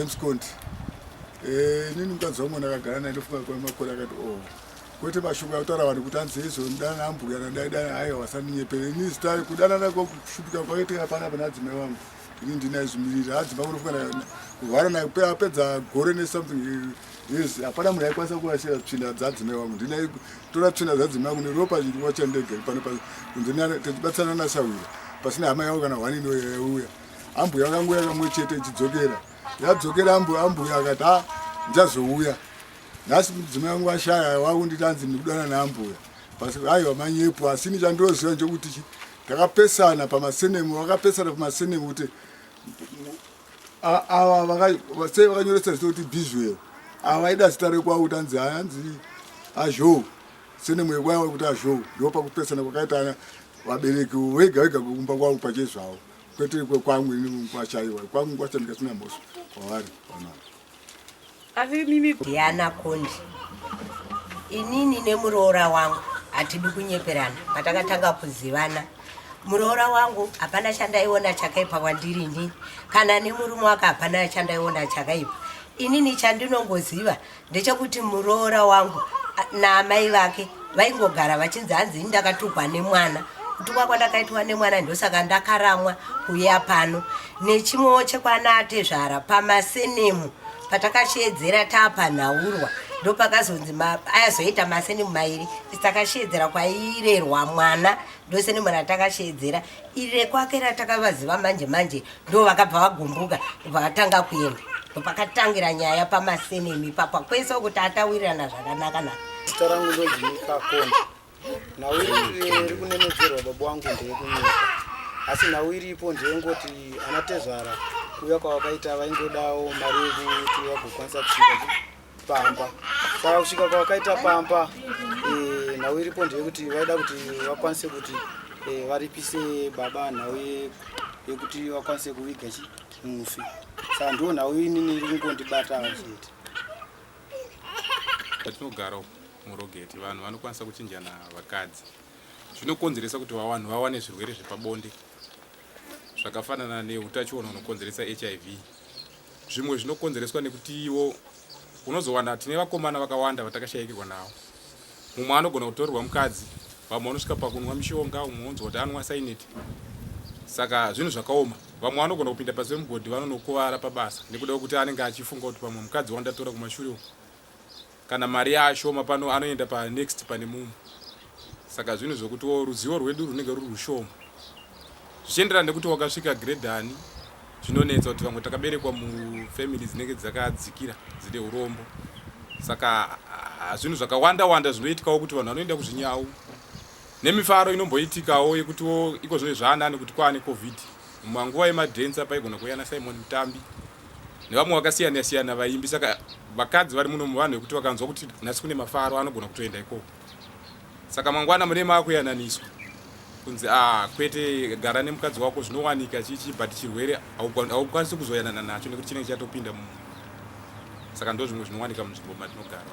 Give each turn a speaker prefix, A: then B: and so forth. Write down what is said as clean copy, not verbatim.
A: Mskonti nini mukadzwa nakagara naye ndofunga kwemakore akati kwete mashoko akutaura vanhu kuti anzi naAmbuya nadaidai haiwa wasaninyepere ini zita kudanana kusvupika kwakaitira panapa nadzimai vangu ini ndinaizvimirira adzimai unofunga kuvhara naye apedza gore nesomething yes hapana munhu aikwanisa kurashira tsvina dzadzimai vangu ndinaitora tsvina dzadzimai vangu neropa chirwa chandegere pano kunze tichibatsana nasawira pasina hama yangu kana hwanini yauya Ambuya vakanguya kamwe chete ichidzokera yadzokera Ambuya akati ndichazouya nhasi mudzimai wangu ashaya wakunditi anzi ndikudana naAmbuya basi aiwa manyepo asi nichandoziva nchokuti takapesana pamasenemu vakapesana pamasenemu kuti ava vakanyoresa zita kuti Bizwell ava vaida zita rekwavo kuti anzi azhou senemu yekwavo kuti azhou ndo pakupesana kwakaita vabereki vega vega kumba kwavo pachezvavo kwete kwangu ini kwashaiwa kwangu kwachandikasina mboso kwavari
B: asi mimi Diana Kondi inini nemuroora wangu hatidi kunyeperana patakatanga kuzivana. Muroora wangu hapana chandaiona chakaipa kwandiri inini kana nemurume wake hapana chandaiona chakaipa. Inini chandinongoziva ndechekuti muroora wangu naamai vake vaingogara vachinzi hanzi ndakatukwa nemwana kutukwa kwandakaitwa nemwana ndosaka ndakaramwa kuya pano nechimwewo chekwana atezvara pamasenemu patakashedzera tapanhaurwa ndo pakazonzi ayazoita masenemu mairi takashedzera kwairerwa mwana ndo senemu ratakashedzera ire kwake ratakavaziva manje manje ndo vakabva vagumbuka vakatanga kuenda ndo pakatangira nyaya pamasenemu ipapa kwese kuti atawirirana zvakanaka naka.
C: Zita rangu ndonzi Mukuwasha. Nawiri rikunenedzerwa baba wangu ndeyekunyika asi nawiri ipo ndeyengoti anatezvara kuya kwavakaita vaingodawo mari yekuti vagokwanisa kusvika pamba saka kusvika kwavakaita pamba nawiri ipo ndeyekuti vaida kuti vakwanise kuti varipise baba nhau yekuti vakwanise kuviga mufi saka ndo nhau inini iri kungondibatawo chete.
D: Patinogara murogeti vanhu vanokwanisa kuchinjana vakadzi zvinokonzeresa kuti vanhu vawane zvirwere zvepabonde zvakafanana neutachiona unokonzeresa HIV. Zvimwe zvinokonzereswa nekuti iwo unozowana tine vakomana vakawanda vatakashayikirwa navo. Mumwe anogona kutorerwa mukadzi vamwe vanosvika pakunwa mishonga umwe onzwa kuti anwa saineti saka zvinhu zvakaoma. Vamwe vanogona kupinda pasi pemugodhi vanonokuvara pabasa nekuda kuti anenge achifunga kuti pamwe mukadzi wandatora kumashure kana mari yashoma pano anoenda panext pane mumwe saka zvinhu zvokuti ruzivo rwedu runenge ruri rushoma zvichienderana nekuti wakasvika gredhani zvinonetsa kuti vamwe takaberekwa mufamily dzinenge dzakadzikira dzine urombo saka zvinhu zvakawanda wanda zvinoitikawo kuti vanhu vanoenda kuzvinyau nemifaro inomboitikawo yekutiwo iko zvino zvaanani kuti kwaane covid mumanguva yemadhensa paigona kuyana Simon Mutambi nevamwe vakasiyana siyana vaimbi saka vakadzi vari muno muvanhu vekuti vakanzwa kuti nhasi kune mafaro anogona kutoenda ikoko saka mangwana murema akuyananiswa kunzi kwete gara nemukadzi wako zvinowanika chichi but chirwere haukwanisi kuzoyanana nacho nekuti chinenge chatopinda munhu saka ndo zvimwe zvinowanika munzvimbo matinogara.